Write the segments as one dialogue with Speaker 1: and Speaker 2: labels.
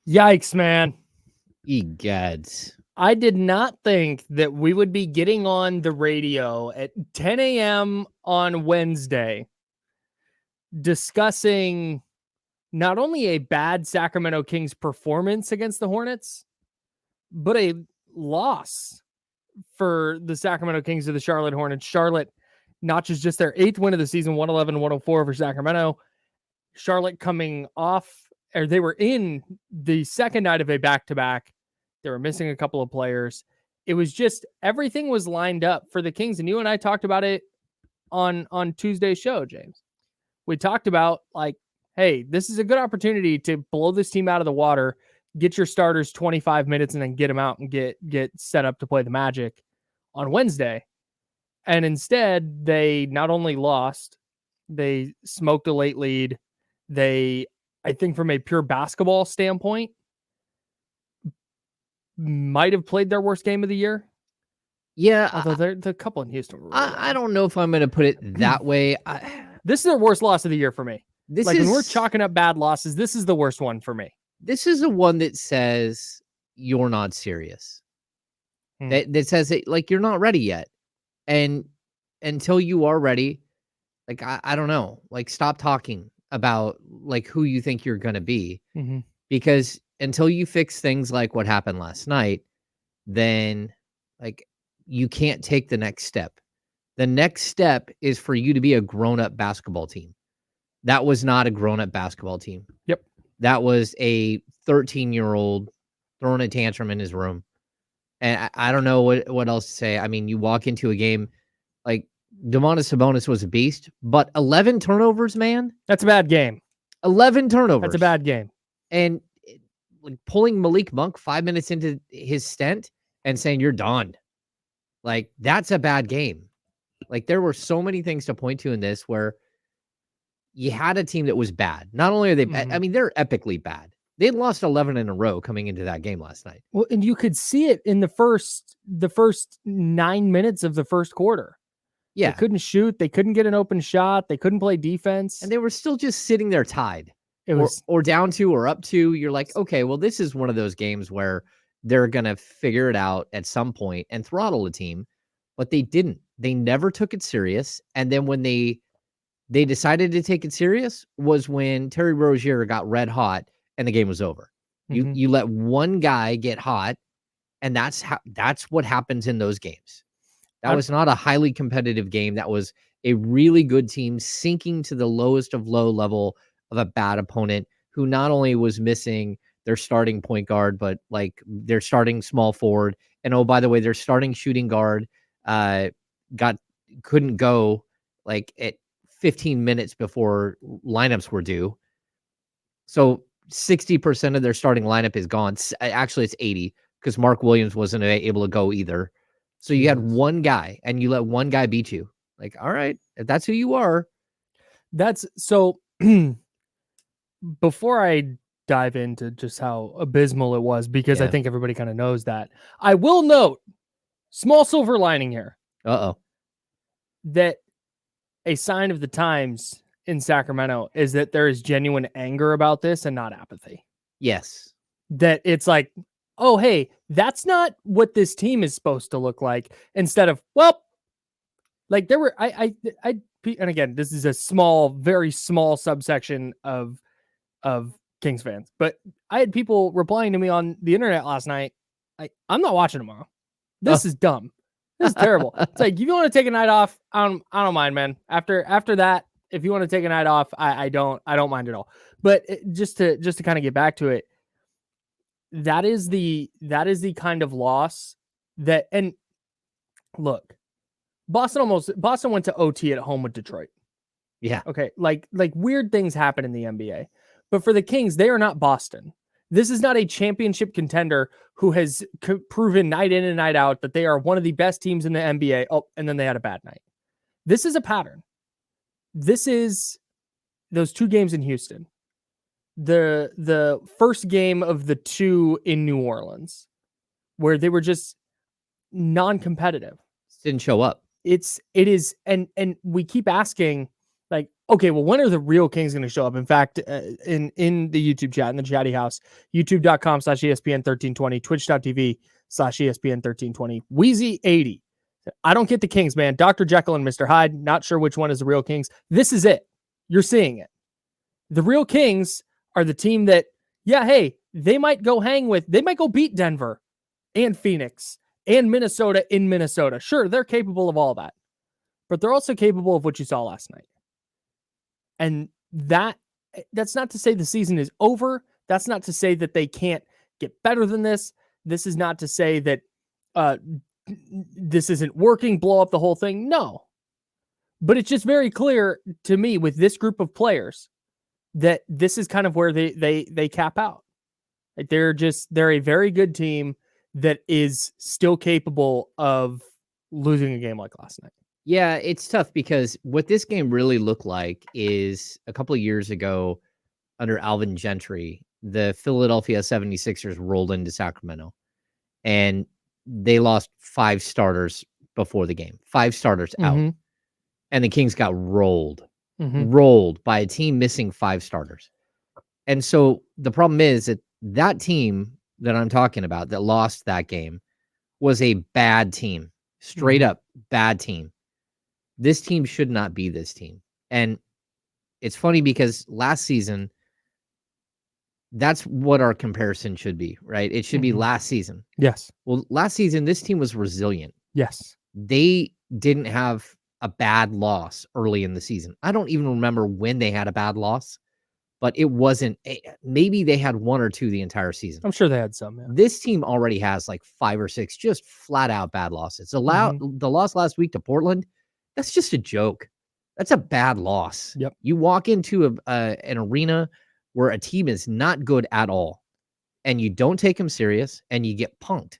Speaker 1: Yikes, man.
Speaker 2: Egads.
Speaker 1: I did not think that we would be getting on the radio at 10 a.m. on Wednesday discussing not only a bad Sacramento Kings performance against the Hornets, but a loss for the Sacramento Kings to the Charlotte Hornets. Charlotte notches just their 8th win of the season, 111-104 for Sacramento. Charlotte coming off, or they were in the second night of a back-to-back. They were missing a couple of players. It was just, everything was lined up for the Kings. And you and I talked about it on Tuesday's show, James. We talked about, like, hey, this is a good opportunity to blow this team out of the water, get your starters 25 minutes, and then get them out and get set up to play the Magic on Wednesday. And instead, they not only lost, they smoked a late lead. They, I think from a pure basketball standpoint, might have played their worst game of the year.
Speaker 2: Yeah.
Speaker 1: Although the couple in Houston were really
Speaker 2: I don't know if I'm going to put it that way.
Speaker 1: This is their worst loss of the year for me. When we're chalking up bad losses, this is the worst one for me.
Speaker 2: This is a one that says you're not serious. That says it, like, you're not ready yet. And until you are ready, like, I don't know, like, stop talking about, like, who you think you're going to be. Because until you fix things like what happened last night, then, like, you can't take the next step. The next step is for you to be a grown-up basketball team. That was not a grown-up basketball team.
Speaker 1: Yep.
Speaker 2: That was a 13-year-old throwing a tantrum in his room. And I don't know what else to say. I mean, you walk into a game, like, Domantas Sabonis was a beast, but 11 turnovers, man.
Speaker 1: That's a bad game.
Speaker 2: 11 turnovers.
Speaker 1: That's a bad game.
Speaker 2: And like, pulling Malik Monk 5 minutes into his stint and saying you're done. Like, that's a bad game. Like, there were so many things to point to in this where you had a team that was bad. Not only are they bad, I mean, they're epically bad. They had lost 11 in a row coming into that game last night.
Speaker 1: Well, and you could see it in the first 9 minutes of the first quarter.
Speaker 2: Yeah.
Speaker 1: They couldn't shoot. They couldn't get an open shot. They couldn't play defense.
Speaker 2: And they were still just sitting there tied.
Speaker 1: It was
Speaker 2: or down 2 or up 2. You're like, okay, well, this is one of those games where they're going to figure it out at some point and throttle a team. But they didn't. They never took it serious. And then when they decided to take it serious was when Terry Rozier got red hot and the game was over. You let one guy get hot, and that's what happens in those games. That was not a highly competitive game. That was a really good team sinking to the lowest of low level of a bad opponent who not only was missing their starting point guard, but like their starting small forward. And oh, by the way, their starting shooting guard couldn't go like at 15 minutes before lineups were due. So 60% of their starting lineup is gone. Actually, it's 80 because Mark Williams wasn't able to go either. So you had one guy and you let one guy beat you. Like, all right, if that's who you are.
Speaker 1: That's so. Before I dive into just how abysmal it was, because I think everybody kind of knows that, I will note, small silver lining here. That a sign of the times in Sacramento is that there is genuine anger about this and not apathy.
Speaker 2: Yes.
Speaker 1: That it's like, oh, hey, that's not what this team is supposed to look like. Instead of, well, like there were, and again, this is a small, very small subsection of Kings fans, but I had people replying to me on the internet last night. I'm not watching tomorrow. This is dumb. This is terrible. It's like, if you want to take a night off, I don't mind, man. After that, if you want to take a night off, I don't mind at all. But just to kind of get back to it, that is the kind of loss that, and look, Boston went to OT at home with Detroit.
Speaker 2: Yeah.
Speaker 1: Okay. Like weird things happen in the NBA, but for the Kings, they are not Boston. This is not a championship contender who has proven night in and night out that they are one of the best teams in the NBA. Oh, and then they had a bad night. This is a pattern. This is those 2 games in Houston. The first game of the 2 in New Orleans, where they were just non-competitive.
Speaker 2: Didn't show up.
Speaker 1: It is, and we keep asking, Like, okay, well, when are the real Kings going to show up? In fact, in the YouTube chat, in the chatty house, youtube.com/ESPN1320, twitch.tv/ESPN1320, Wheezy80. I don't get the Kings, man. Dr. Jekyll and Mr. Hyde. Not sure which one is the real Kings. This is it. You're seeing it. The real Kings are the team that, yeah, hey, they might go beat Denver and Phoenix and Minnesota in Minnesota. Sure, they're capable of all that, but they're also capable of what you saw last night. And that's not to say the season is over. That's not to say that they can't get better than this. This is not to say that this isn't working, blow up the whole thing. No. But it's just very clear to me with this group of players that this is kind of where they cap out. Like they're a very good team that is still capable of losing a game like last night.
Speaker 2: Yeah, it's tough because what this game really looked like is a couple of years ago under Alvin Gentry, the Philadelphia 76ers rolled into Sacramento and they lost 5 starters before the game, 5 starters out. And the Kings got rolled by a team missing 5 starters. And so the problem is that team that I'm talking about that lost that game was a bad team, straight up bad team. This team should not be this team. And it's funny because last season, that's what our comparison should be, right? It should be last season.
Speaker 1: Yes.
Speaker 2: Well, last season, this team was resilient.
Speaker 1: Yes.
Speaker 2: They didn't have a bad loss early in the season. I don't even remember when they had a bad loss, but it wasn't, maybe they had 1 or 2 the entire season.
Speaker 1: I'm sure they had some. Yeah.
Speaker 2: This team already has like 5 or 6 just flat out bad losses. The loss last week to Portland, that's just a joke. That's a bad loss.
Speaker 1: Yep.
Speaker 2: You walk into an arena where a team is not good at all, and you don't take them serious, and you get punked.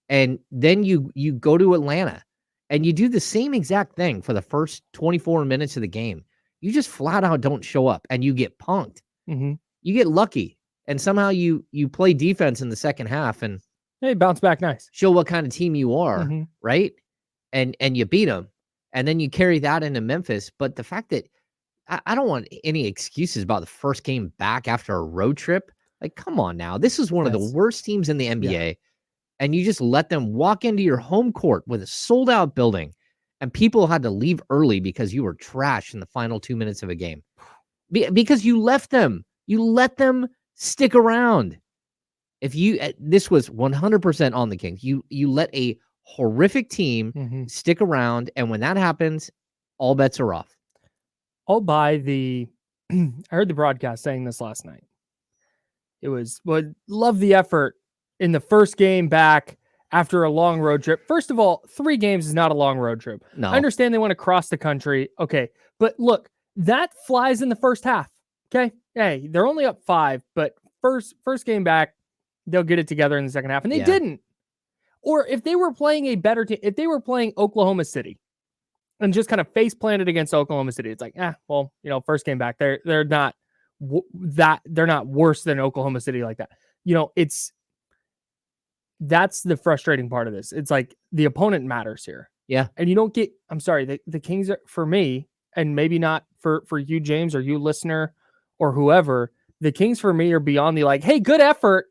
Speaker 2: And then you go to Atlanta, and you do the same exact thing for the first 24 minutes of the game. You just flat out don't show up, and you get punked. You get lucky, and somehow you play defense in the second half, and
Speaker 1: hey, bounce back nice.
Speaker 2: Show what kind of team you are, right? And you beat them. And then you carry that into Memphis. But the fact that I don't want any excuses about the first game back after a road trip. Like, come on now. This is one of the worst teams in the NBA. Yeah. And you just let them walk into your home court with a sold out building. And people had to leave early because you were trash in the final 2 minutes of a game. Because you left them. You let them stick around. This was 100% on the Kings. You let a horrific team stick around, and when that happens, all bets are off.
Speaker 1: I'll buy the I heard the broadcast saying this last night. It was, love the effort in the first game back after a long road trip. First of all, 3 games is not a long road trip.
Speaker 2: No.
Speaker 1: I understand they want to cross the country. Okay. But look, that flies in the first half. Okay. Hey, they're only up 5, but first game back, they'll get it together in the second half. And they didn't. Or if they were playing a better team, if they were playing Oklahoma City and just kind of face planted against Oklahoma City, it's like, well, first game back, they're not worse than Oklahoma City like that. That's the frustrating part of this. It's like the opponent matters here.
Speaker 2: Yeah.
Speaker 1: And you don't get, I'm sorry, the Kings are, for me, and maybe not for you, James, or you listener or whoever, the Kings for me are beyond the like, hey, good effort.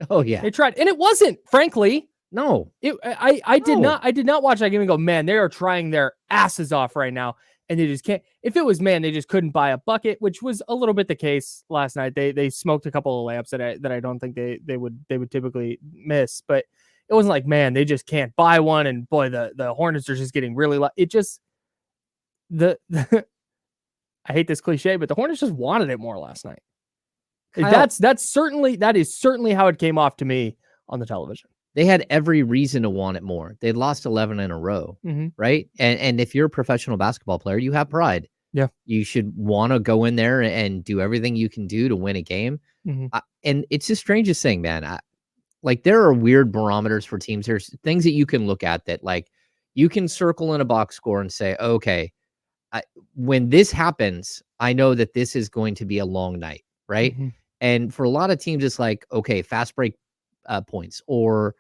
Speaker 2: Oh yeah.
Speaker 1: They tried. And it wasn't, frankly.
Speaker 2: No.
Speaker 1: I did not watch that game and go, man, they are trying their asses off right now. And they just can't. If it was, man, they just couldn't buy a bucket, which was a little bit the case last night. They smoked a couple of layups that I don't think they would typically miss. But it wasn't like, man, they just can't buy one. And boy, the Hornets are just getting really low. It just I hate this cliche, but the Hornets just wanted it more last night. Kyle, that is certainly how it came off to me on the television.
Speaker 2: They had every reason to want it more. They'd lost 11 in a row, right? And if you're a professional basketball player, you have pride.
Speaker 1: Yeah.
Speaker 2: You should want to go in there and do everything you can do to win a game. And it's the strangest thing, man. Like, there are weird barometers for teams. There's things that you can look at that, like, you can circle in a box score and say, okay, when this happens, I know that this is going to be a long night, right? And for a lot of teams, it's like, okay, fast break points or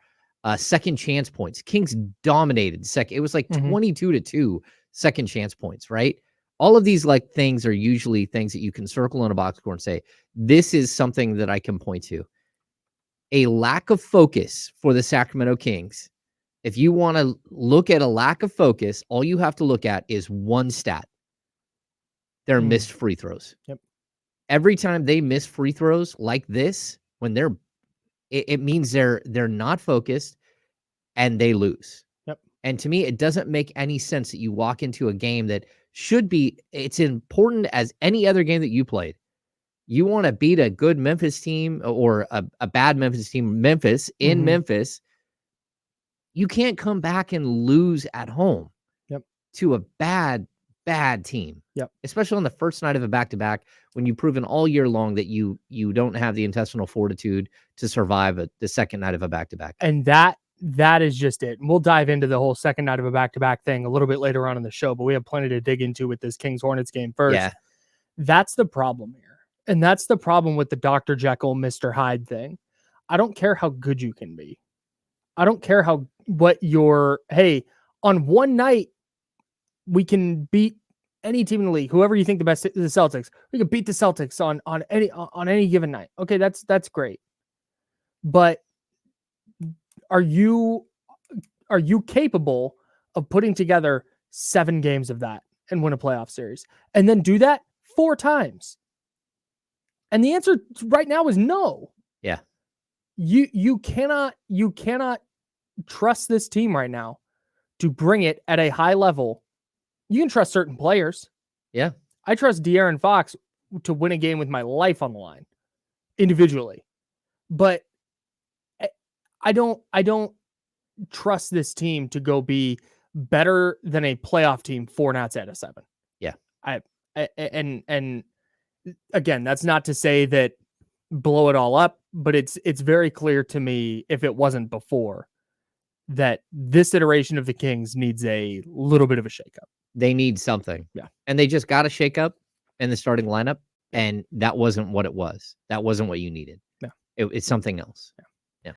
Speaker 2: second chance points. Kings dominated second. It was like 22-2 second chance points, right? All of these like things are usually things that you can circle in a box score and say, this is something that I can point to. A lack of focus for the Sacramento Kings. If you want to look at a lack of focus, all you have to look at is one stat. Their missed free throws.
Speaker 1: Yep.
Speaker 2: Every time they miss free throws like this, when it means they're not focused and they lose.
Speaker 1: Yep.
Speaker 2: And to me, it doesn't make any sense that you walk into a game that should be, it's important as any other game that you played. You want to beat a good Memphis team or a bad Memphis team, Memphis in Memphis. You can't come back and lose at home to a bad team. Especially on the first night of a back-to-back when you've proven all year long that you don't have the intestinal fortitude to survive the second night of a back-to-back.
Speaker 1: And that is just it. And we'll dive into the whole second night of a back-to-back thing a little bit later on in the show, but we have plenty to dig into with this Kings Hornets game first.
Speaker 2: Yeah.
Speaker 1: That's the problem here. And that's the problem with the Dr. Jekyll, Mr. Hyde thing. I don't care how good you can be. I don't care hey, on one night, we can beat any team in the league, whoever you think the best is, the Celtics. We can beat the Celtics on any given night. Okay, that's great. But are you capable of putting together 7 games of that and win a playoff series and then do that 4 times? And the answer right now is no.
Speaker 2: Yeah.
Speaker 1: You cannot trust this team right now to bring it at a high level. You can trust certain players.
Speaker 2: Yeah.
Speaker 1: I trust De'Aaron Fox to win a game with my life on the line individually. But I don't trust this team to go be better than a playoff team 4 nights out of 7.
Speaker 2: Yeah.
Speaker 1: And again, that's not to say that blow it all up, but it's very clear to me, if it wasn't before, that this iteration of the Kings needs a little bit of a shakeup.
Speaker 2: They need something.
Speaker 1: Yeah.
Speaker 2: And they just got a shakeup in the starting lineup, and that wasn't what it was. That wasn't what you needed.
Speaker 1: No.
Speaker 2: It's something else.
Speaker 1: Yeah.